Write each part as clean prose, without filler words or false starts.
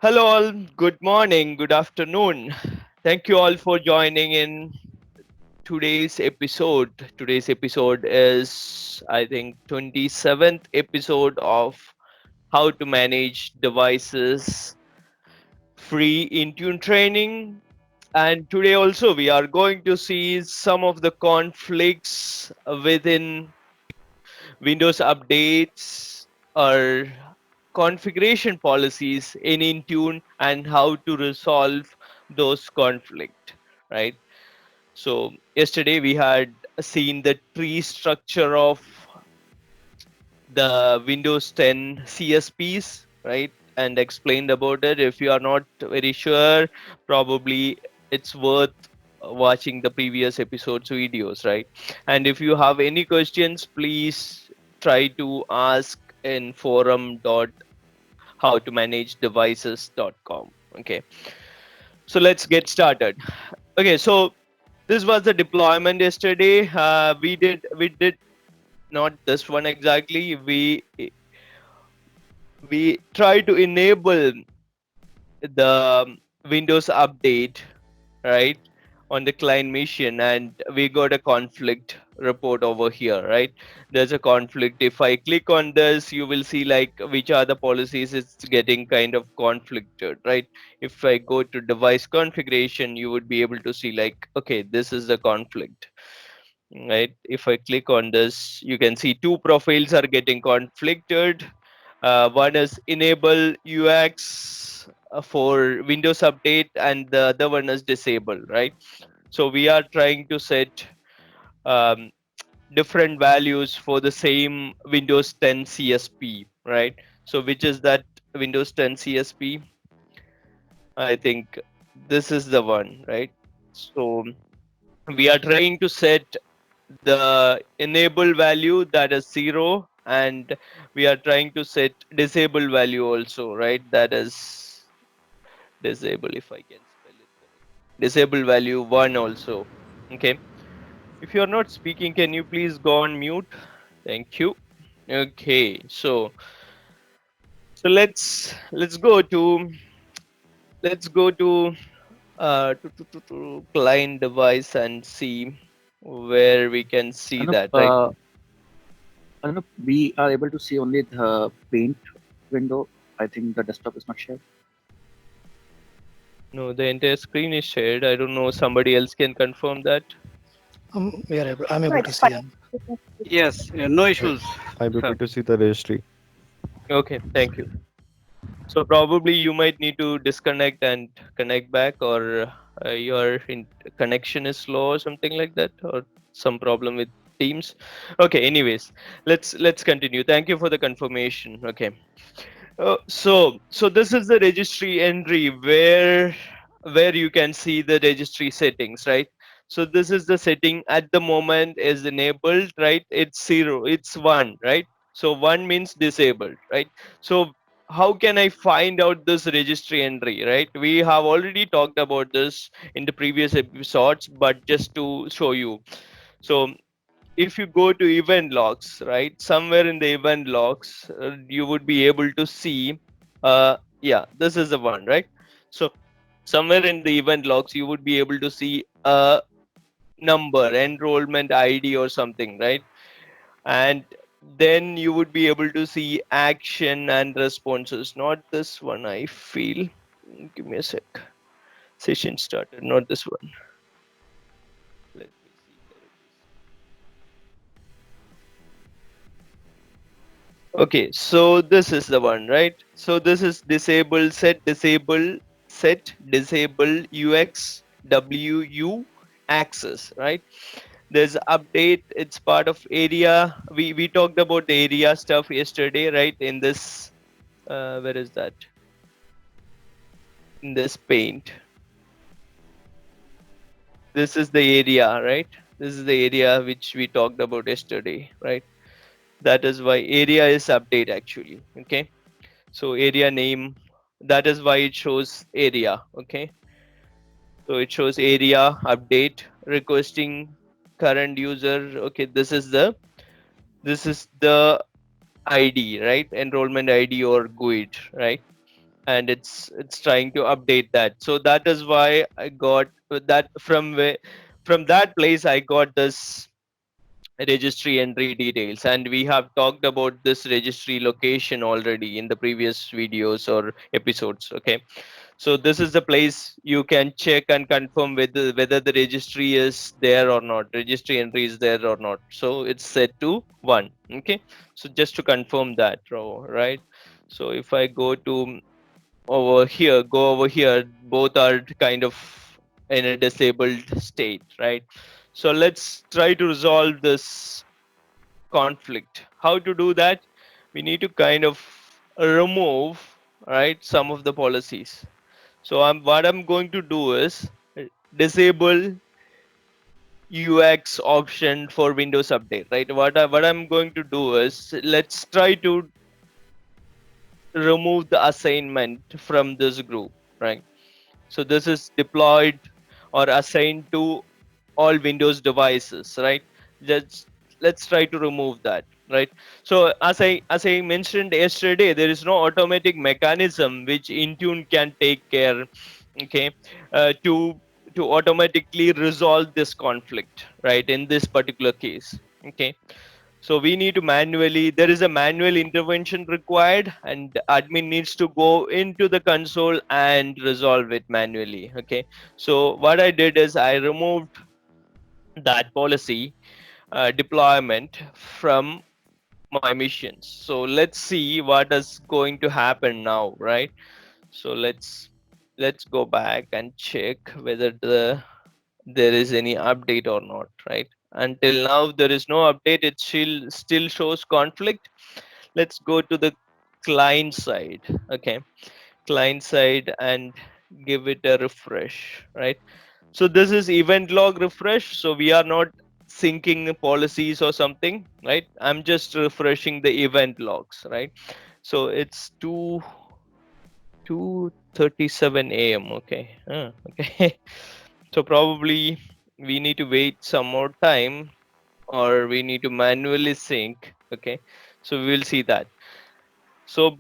Hello, all. Good morning, good afternoon. Thank you all for joining in today's episode. Today's episode is, I think, 27th episode of how to manage devices free Intune training. And today also we are going to see some of the conflicts within Windows updates or configuration policies in Intune and how to resolve those conflict, right? So yesterday we had seen the tree structure of the Windows 10 CSPs, right? And explained about it. If you are not very sure, probably it's worth watching the previous episodes videos, right? And if you have any questions, please try to ask in forum.howtomanagedevices.com. Okay, so let's get started. Okay, so this was the deployment yesterday. We did not this one exactly. We try to enable the Windows update, right, on the client machine, and we got a conflict report over here, right? There's a conflict. If I click on this, you will see like which are the policies it's getting kind of conflicted, right? If I go to device configuration, you would be able to see like, okay, this is the conflict, right? If I click on this, you can see two profiles are getting conflicted. One is enable UX for Windows update, and the other one is disable, right? So we are trying to set um, different values for the same Windows 10 CSP, right? So which is that Windows 10 CSP? I think this is the one, right? So we are trying to set the enable value, that is 0, and we are trying to set disable value also, right? That is disable, if I can spell it correctly. Disable value 1 also. Okay. If you are not speaking, can you please go on mute? Thank you. Okay. So let's go to client device and see where we can see Anup, that, right? Anup, we are able to see only the paint window. I think the desktop is not shared. No, the entire screen is shared. I don't know. Somebody else can confirm that. I'm No, able to it's see fine. them. Yes, no I, issues, I'm able sir. to see the registry. Okay, thank you. So probably you might need to disconnect and connect back, or connection is slow or something like that, or some problem with Teams. Okay, anyways, let's continue. Thank you for the confirmation. Okay. So this is the registry entry where you can see the registry settings, right? So this is the setting at the moment is enabled, right? It's 0, it's 1, right? So 1 means disabled, right? So how can I find out this registry entry, right? We have already talked about this in the previous episodes, but just to show you. So if you go to event logs, right, somewhere in the event logs, you would be able to see, yeah, this is the one, right? So somewhere in the event logs, you would be able to see a number, enrollment ID or something, right? And then you would be able to see action and responses. Not this one, I feel. Give me a sec. Session started, not this one. Let me see where it is. Okay, so this is the one, right? So this is set disable UX WU access, right? There's update, it's part of area. We talked about the area stuff yesterday, right? In this where is that? In this paint. This is the area, right? This is the area which we talked about yesterday, right? That is why area is update actually. Okay. So area name, that is why it shows area. Okay, so it shows area update requesting current user. Okay, this is the ID, right? Enrollment ID or GUID, right? and it's trying to update that. So that is why I got that from that place I got this registry entry details, and we have talked about this registry location already in the previous videos or episodes. Okay, so this is the place you can check and confirm whether the registry is there or not, registry entry is there or not. So it's set to 1. Okay, so just to confirm that row, right? So if I go over here, both are kind of in a disabled state, right? So let's try to resolve this conflict. How to do that? We need to kind of remove, right, some of the policies. So what I'm going to do is disable UX option for Windows Update, right? What I'm going to do is, let's try to remove the assignment from this group, right? So this is deployed or assigned to all Windows devices, right? Let's let's try to remove that, right? So as I mentioned yesterday, there is no automatic mechanism which Intune can take care, okay, to automatically resolve this conflict, right? In this particular case, okay. So we need to manually, there is a manual intervention required, and admin needs to go into the console and resolve it manually. Okay. So what I did is I removed that policy deployment from my missions. So let's see what is going to happen now, right? So let's go back and check whether there is any update or not, right? Until now there is no update, it still shows conflict. Let's go to the client side. Okay, client side, and give it a refresh, right? So this is event log refresh, so we are not syncing policies or something, right? I'm just refreshing the event logs, right? So it's 2:37 a.m. Okay. Okay. So probably we need to wait some more time, or we need to manually sync. Okay, so we will see that. So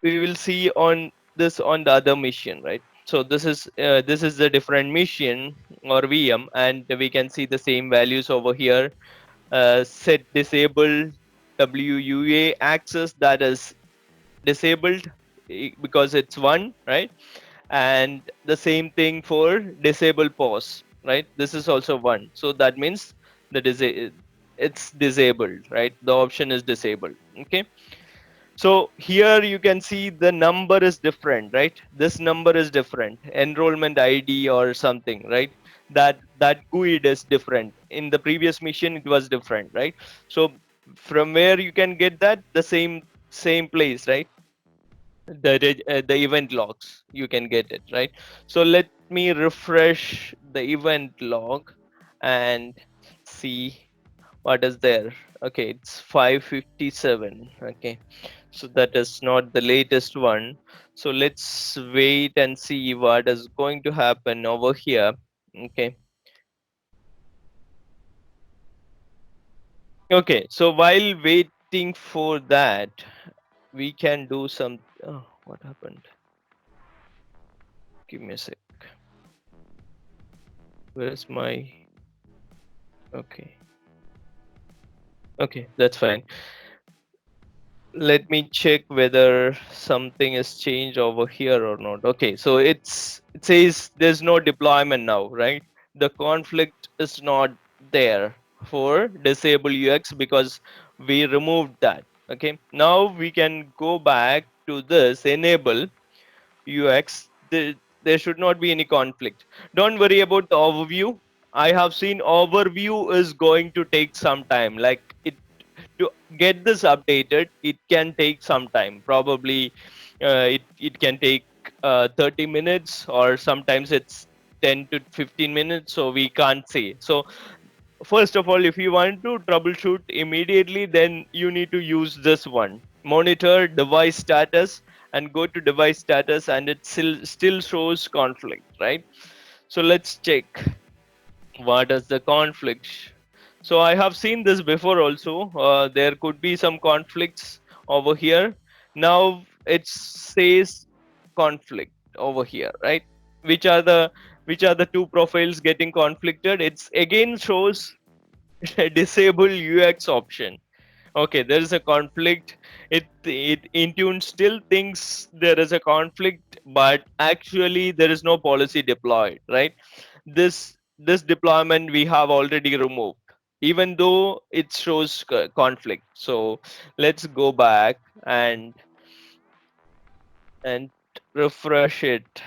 we will see on this on the other mission, right? So this is the different mission or VM, and we can see the same values over here. Set disable WUA access, that is disabled because it's 1, right? And the same thing for disable pause, right? This is also 1, so that means the it's disabled, right? The option is disabled. Okay, so here you can see the number is different, right? This number is different, enrollment ID or something, right? That GUID is different. In the previous mission it was different, right? So from where you can get that, the same place, right? The event logs, you can get it, right? So let me refresh the event log and see what is there. Okay, it's 5:57. Okay, so that is not the latest one. So let's wait and see what is going to happen over here. Okay, okay, so while waiting for that, we can do some. Oh, what happened? Give me a sec. Where's my? Okay, okay, that's fine. Let me check whether something has changed over here or not. Okay, so it says there's no deployment now, right? The conflict is not there for disable UX because we removed that. Okay, now we can go back to this enable UX. There should not be any conflict. Don't worry about the overview. I have seen overview is going to take some time. Like to get this updated, it can take some time. Probably it can take 30 minutes, or sometimes it's 10 to 15 minutes, so we can't say. So first of all, if you want to troubleshoot immediately, then you need to use this one, monitor device status, and go to device status, and it still shows conflict, right? So let's check what is the conflict. So I have seen this before also. There could be some conflicts over here. Now it says conflict over here, right? Which are the two profiles getting conflicted? It's again shows disable UX option. Okay, there is a conflict. It Intune still thinks there is a conflict, but actually there is no policy deployed, right? This deployment we have already removed, even though it shows conflict. So let's go back and refresh it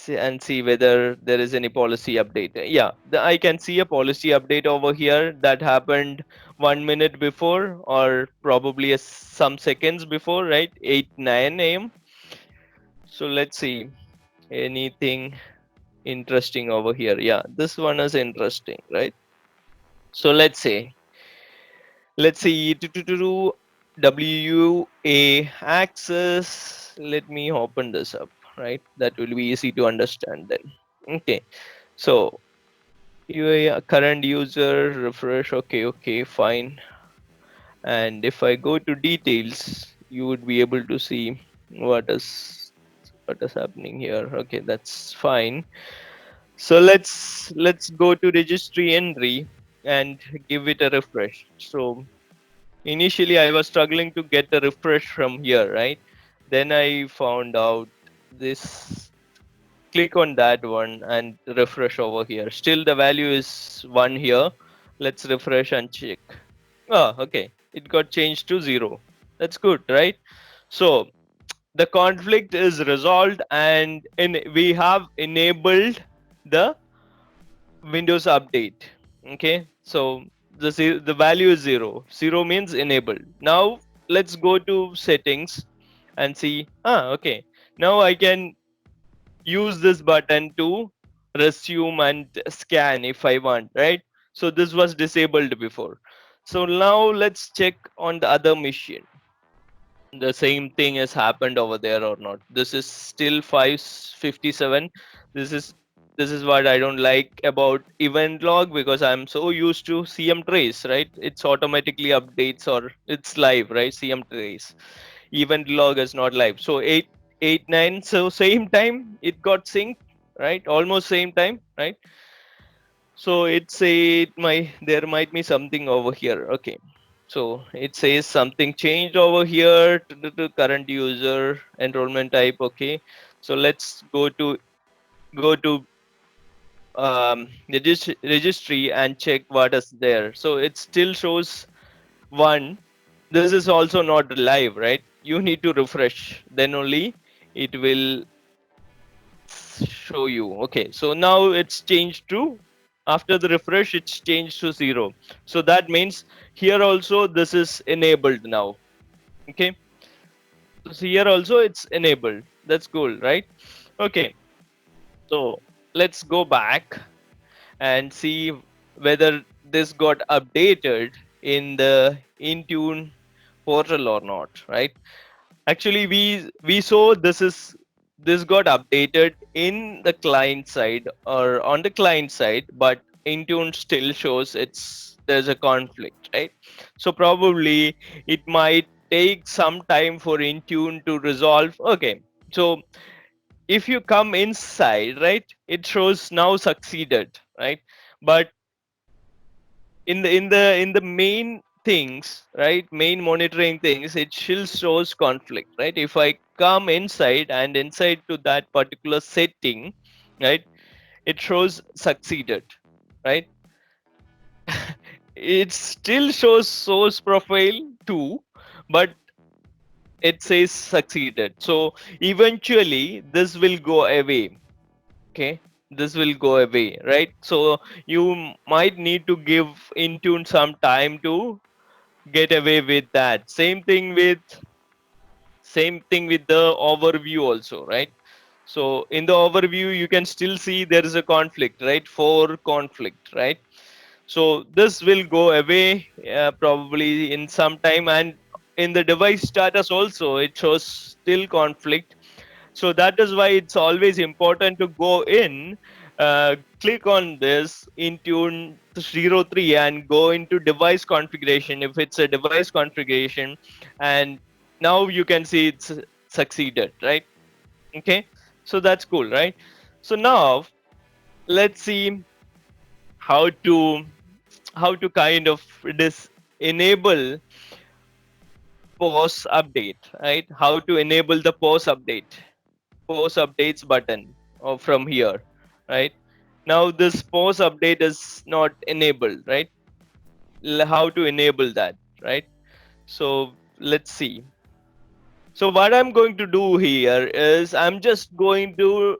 and see whether there is any policy update. Yeah, I can see a policy update over here that happened 1 minute before, or probably some seconds before, right? 9 a.m. So let's see anything interesting over here. Yeah, this one is interesting, right? So let's see WUA access. Let me open this up, right? That will be easy to understand then. Okay, so UA current user refresh. Okay, fine. And if I go to details, you would be able to see what is happening here. Okay, that's fine. So let's go to registry entry and give it a refresh. So initially I was struggling to get a refresh from here, right? Then I found out this. Click on that one and refresh over here. Still the value is 1 here. Let's refresh and check. Oh, okay, it got changed to 0. That's good, right? So the conflict is resolved, and we have enabled the Windows update. Okay, so the value is 0. 0 means enabled. Now let's go to settings and see. Okay, now I can use this button to resume and scan if I want, right? So this was disabled before. So now let's check on the other machine. The same thing has happened over there or not. This is still 557. This is what I don't like about event log, because I'm so used to CM trace, right? It's automatically updates or it's live, right? CM trace. Event log is not live. So 889. So same time it got synced, right? Almost same time, right? So there might be something over here. Okay. So it says something changed over here to the current user enrollment type. Okay. So let's go to the registry and check what is there. So it still shows 1. This is also not live, right? You need to refresh, then only it will show you. Okay, so now it's changed to, after the refresh it's changed to 0. So that means here also this is enabled now. Okay, so here also it's enabled. That's cool, right? Okay, so let's go back and see whether this got updated in the Intune portal or not, right? Actually we saw this got updated in the client side or on the client side, but Intune still shows there's a conflict, right? So probably it might take some time for Intune to resolve. Okay, so if you come inside, right, it shows now succeeded, right? But in the main things, right, main monitoring things, it still shows conflict, right? If I come inside and inside to that particular setting, right, it shows succeeded, right? It still shows source profile too, but it says succeeded. So eventually this will go away. Okay, this will go away, right? So you might need to give Intune some time to get away with that. Same thing with the overview also, right? So in the overview you can still see there is a conflict, right? For conflict, right? So this will go away probably in some time. And in the device status also it shows still conflict. So that is why it's always important to go in, click on this Intune 03 and go into device configuration if it's a device configuration, and now you can see it's succeeded, right? Okay, So that's cool, right? So now let's see how to kind of enable pause update, right? How to enable the pause updates button from here, right? Now this pause update is not enabled, right? How to enable that, right? So let's see. So what I'm going to do here is I'm just going to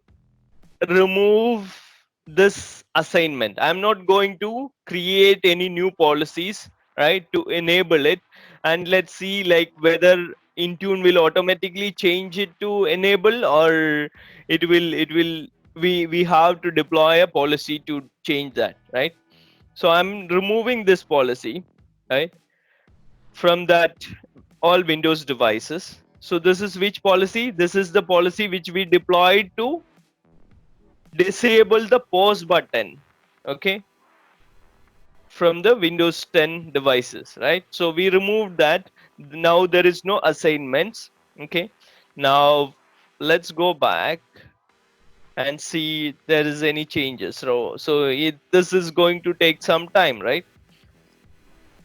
remove this assignment. I'm not going to create any new policies, right, to enable it. And let's see like whether Intune will automatically change it to enable, or it will we have to deploy a policy to change that, right? So I'm removing this policy, right, from that all Windows devices. So this is which policy? This is the policy which we deployed to disable the pause button, okay, from the Windows 10 devices, right? So we removed that. Now there is no assignments, okay. Now let's go back and see if there is any changes. This is going to take some time, right?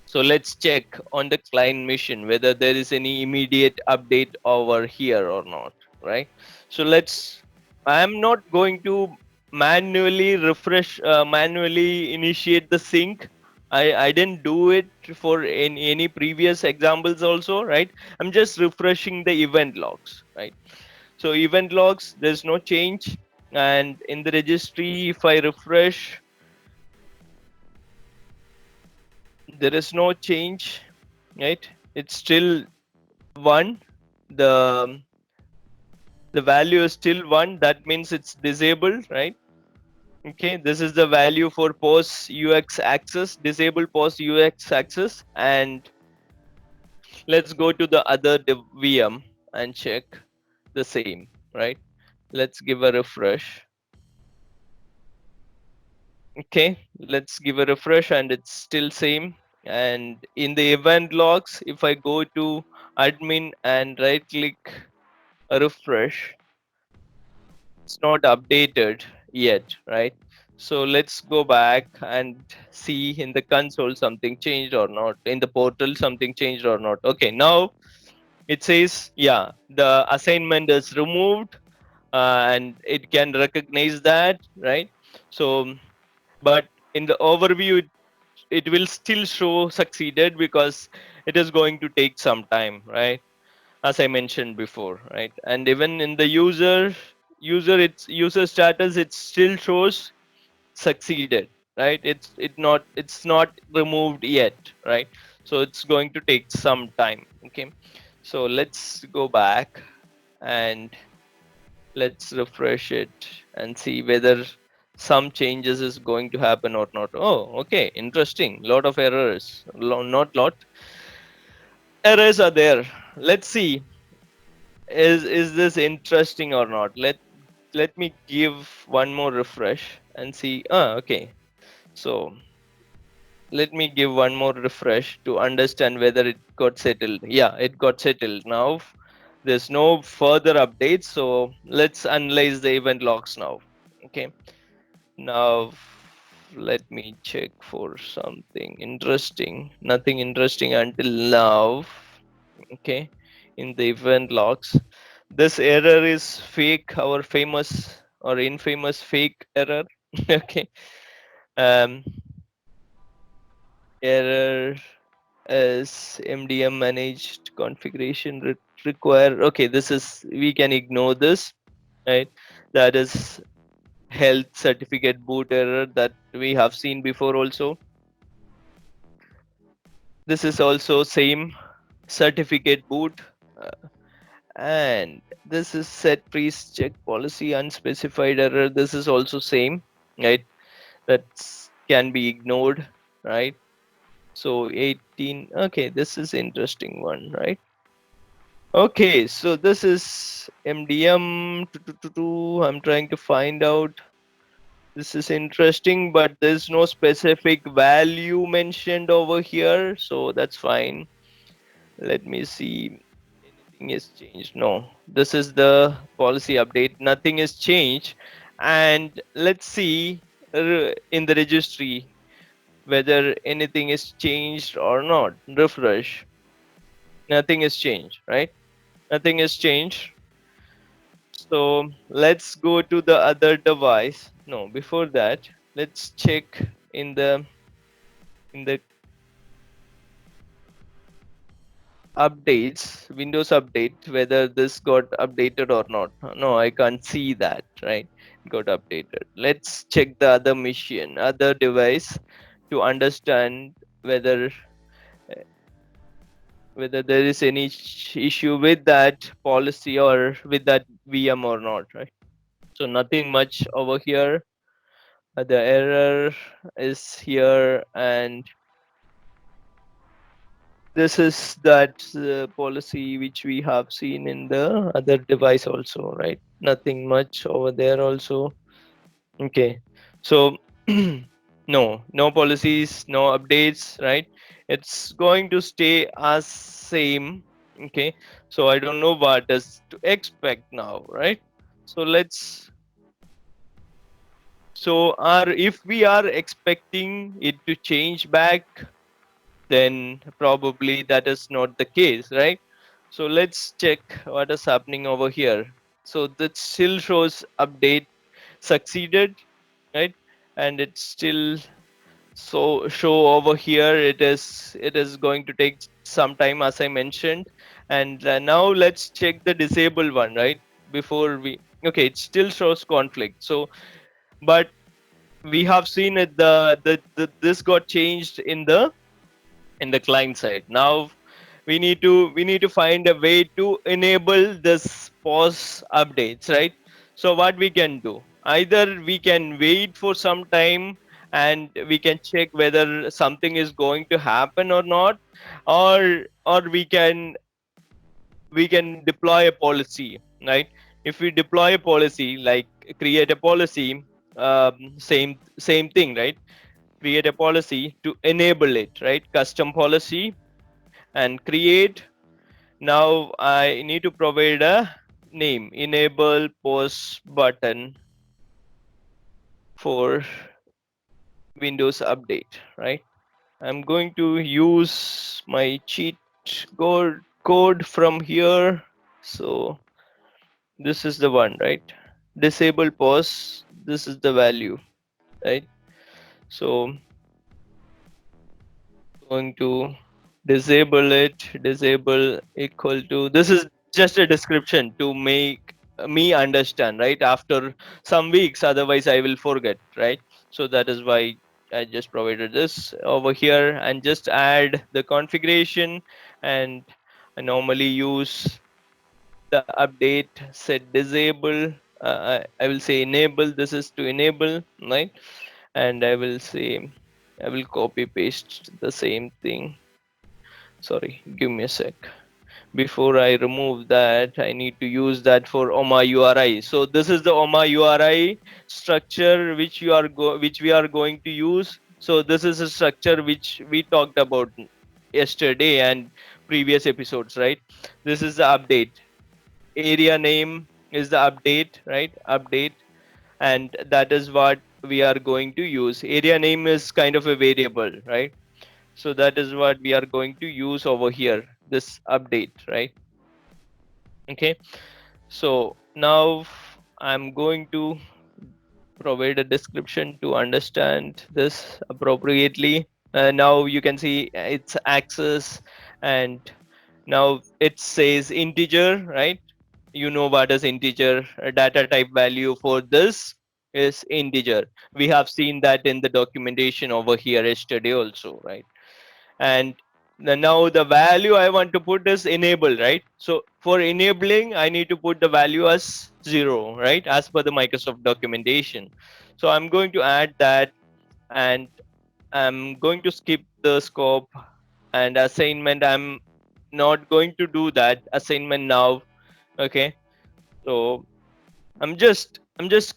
So let's check on the client machine whether there is any immediate update over here or not, right? So I'm not going to manually initiate the sync. I didn't do it for any previous examples also, right? I'm just refreshing the event logs, right? So event logs, there's no change. And in the registry, if I refresh, there is no change, right? It's still 1. The value is still 1. That means it's disabled, right? Okay, this is the value for pause UX access, disable pause UX access. And let's go to the other VM and check the same, right? Let's give a refresh. Okay, let's give a refresh and it's still same. And in the event logs, if I go to admin and right click refresh, it's not updated yet, right? So let's go back and see in the console something changed or not, in the portal something changed or not. Okay, now it says, yeah, the assignment is removed, and it can recognize that, right? So but in the overview it will still show succeeded because it is going to take some time, right? As I mentioned before, right? And even in the user status, it still shows succeeded, right? It's not removed yet, right? So it's going to take some time. Okay, so let's go back and let's refresh it and see whether some changes is going to happen or not. Oh, okay, interesting. Lot of errors. Not lot, errors are there. Let's see, is this interesting or not. Let me give one more refresh and see. Okay, so let me give one more refresh to understand whether it got settled. Yeah, it got settled. Now there's no further updates, so let's analyze the event logs now. Okay, now let me check for something interesting. Nothing interesting until now. Okay, in the event logs, this error is fake, our famous or infamous fake error. Okay, um error is MDM managed configuration require. Okay, this is, we can ignore this, right? That is health certificate boot error that we have seen before also. This is also same certificate boot, and this is set priest check policy unspecified error. This is also same, right? That can be ignored, right? So 18. Okay, this is interesting one, right? Okay, so this is MDM. I'm trying to find out. This is interesting, but there's no specific value mentioned over here, so that's fine. Let me see. anything is changed. No, this is the policy update. Nothing is changed. And let's see in the registry whether anything is changed or not. Refresh. Nothing is changed, right? Nothing is changed. So let's go to the other device. No, before that, let's check in the updates, Windows update, whether this got updated or not. No, I can't see that, right? Got updated. Let's check the other machine, other device, to understand whether whether there is any issue with that policy or with that VM or not, right? So nothing much over here. The error is here, and this is that policy which we have seen in the other device also, right? Nothing much over there also. Okay, so no policies, no updates, right? It's going to stay as same. Okay, so I don't know what is to expect now, right? So let's so are if we are expecting it to change back, then probably that is not the case, right? So let's check what is happening over here. So that still shows update succeeded, right? And it's still so show over here. It is going to take some time, as I mentioned. And now let's check the disable one, right? Before we okay, it still shows conflict. So but we have seen it the this got changed in the client side. Now we need to find a way to enable this pause updates, right? So what we can do, either we can wait for some time and we can check whether something is going to happen or not, or we can deploy a policy, right? If we deploy a policy, like create a policy, same thing, right? Create a policy to enable it, right? Custom policy and create. Now I need to provide a name, enable pause button for Windows update, right? I'm going to use my cheat code from here. So this is the one, right? Disable pause. This is the value, right? So going to disable it, disable equal to, this is just a description to make me understand, right? After some weeks, otherwise I will forget, right? So that is why I just provided this over here, and just add the configuration. And I normally use the update set disable. I will say enable, this is to enable, right? And I will say I will copy paste the same thing. Sorry, give me a sec. Before I remove that, I need to use that for OMA-URI. So this is the OMA-URI structure which we are going to use. So this is a structure which we talked about yesterday and previous episodes, right? This is the update. Area name is the update, right? Update, and that is what we are going to use. Area name is kind of a variable, right? So that is what we are going to use over here, this update, right? Okay, so now I'm going to provide a description to understand this appropriately. Now you can see it's access, and now it says integer, right? You know what is integer. A data type value for this is integer. We have seen that in the documentation over here yesterday also, right? And now the value I want to put is enable, right? So for enabling, I need to put the value as 0, right? As per the Microsoft documentation. So I'm going to add that, and I'm going to skip the scope and assignment. I'm not going to do that assignment now. Okay. So I'm just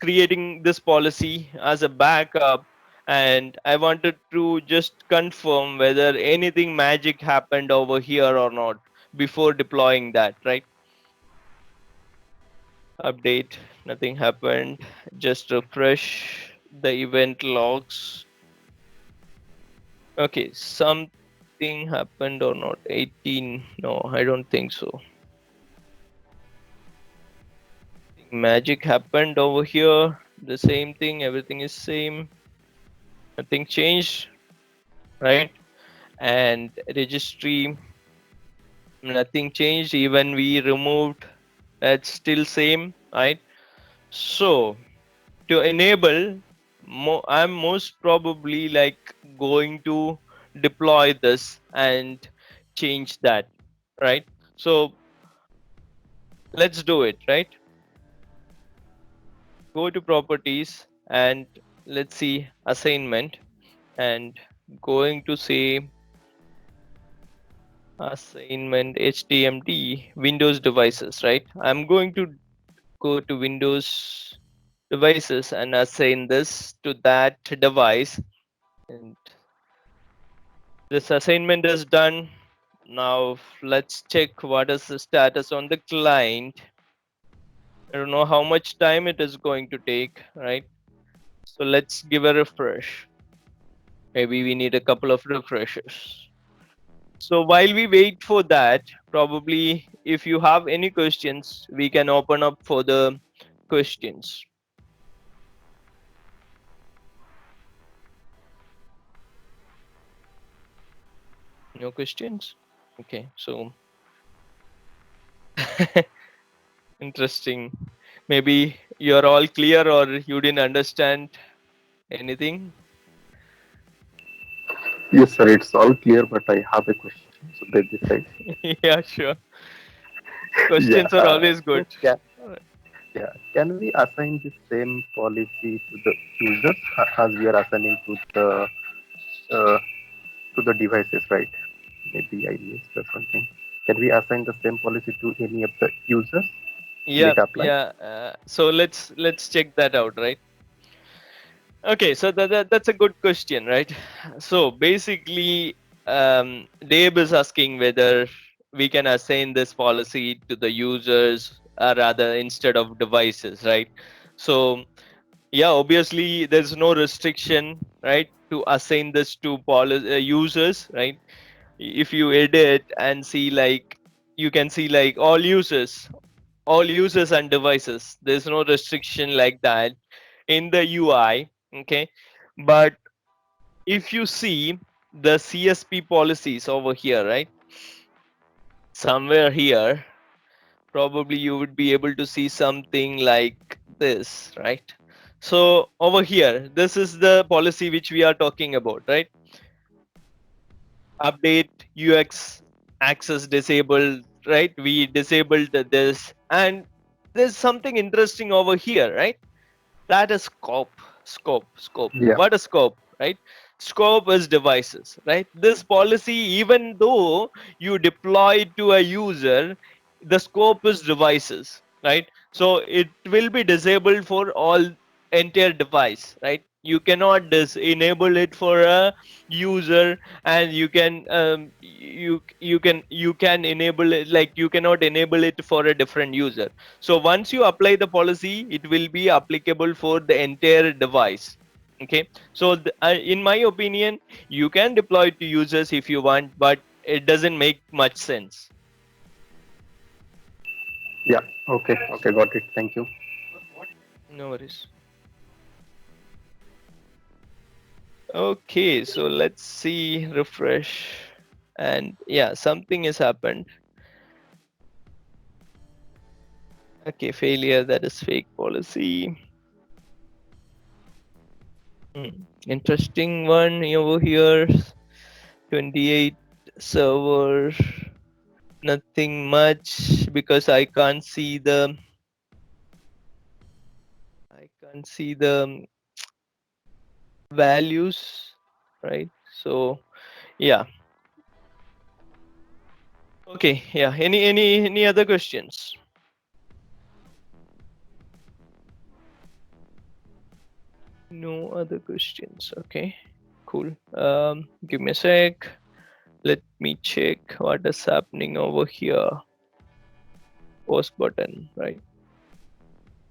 creating this policy as a backup, and I wanted to just confirm whether anything magic happened over here or not before deploying that, right? Update, nothing happened. Just refresh the event logs. Okay, something happened or not? 18. No, I don't think so. Magic happened over here. The same thing, everything is same. Nothing changed, right? And registry, nothing changed. Even we removed, that's still same, right? So to enable, I'm most probably like going to deploy this and change that, right? So let's do it, right? Go to properties and let's see assignment, and going to say assignment HTMD Windows devices, right? I'm going to go to Windows devices and assign this to that device, and this assignment is done. Now let's check what is the status on the client. I don't know how much time it is going to take, right? So let's give a refresh. Maybe we need a couple of refreshes. So while we wait for that, probably if you have any questions, we can open up for the questions. No questions? Okay, so interesting. Maybe you're all clear or you didn't understand anything. Yes, sir, it's all clear, but I have a question. So they decide. Yeah, sure. Yeah. Questions are always good. Can we assign the same policy to the users as we are assigning uh, to the devices, right? Maybe I missed or something. Can we assign the same policy to any of the users? Will Yeah, it apply? yeah. So let's check that out, right? Okay, so that's a good question, right? So basically, Dave is asking whether we can assign this policy to the users, rather instead of devices, right? So yeah, obviously there's no restriction, right, to assign this to users, right? If you edit and see, like, you can see like all users and devices. There's no restriction like that in the UI. Okay, but if you see the CSP policies over here, right, somewhere here, probably you would be able to see something like this, right? So over here, this is the policy which we are talking about, right? Update UX access disabled, right? We disabled this, and there's something interesting over here, right? That is scope. Yeah. What is scope, right? Scope is devices, right? This policy, even though you deploy it to a user, the scope is devices, right? So it will be disabled for all entire device, right? You cannot enable it for a user, and you can enable it, like you cannot enable it for a different user. So once you apply the policy, it will be applicable for the entire device. Okay, so in my opinion, you can deploy it to users if you want, but it doesn't make much sense. Yeah. Okay. Okay. Got it. Thank you. No worries. Okay, so let's see, refresh, and yeah, something has happened. Okay, failure, that is fake policy. Interesting one over here. 28 server, nothing much, because I can't see the values, right? So yeah. Okay, yeah. Any other questions? No other questions. Okay, cool. Give me a sec. Let me check what is happening over here. Post button, right?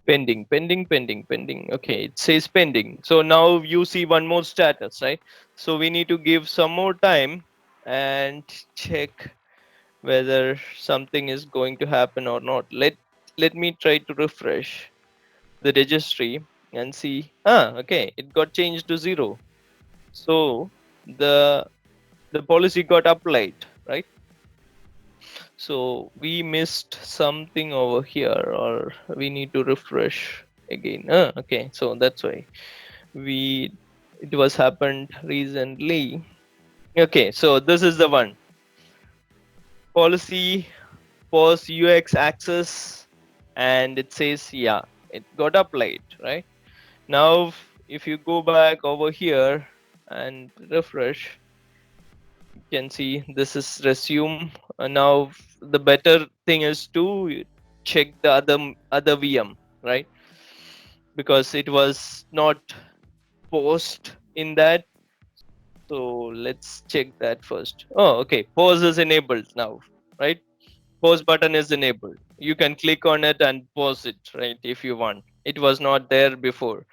Pending, pending, pending, pending. Okay, it says pending. So now you see one more status, right? So we need to give some more time and check whether something is going to happen or not. Let me try to refresh the registry and see. Okay, it got changed to 0. So the policy got applied, right? So we missed something over here, or we need to refresh again. Okay, so that's why it was happened recently. Okay, so this is the one. Policy pause UX access, and it says, yeah, it got applied, right? Now if you go back over here and refresh, you can see this is resume. Now the better thing is to check the other VM, right? Because it was not post in that. So let's check that first. Oh, okay, pause is enabled now, right? Pause button is enabled. You can click on it and pause it, right, if you want. It was not there before.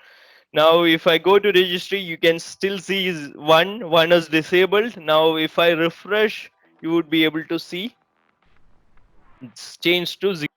Now if I go to registry, you can still see one is disabled. Now if I refresh, you would be able to see it's changed to 0.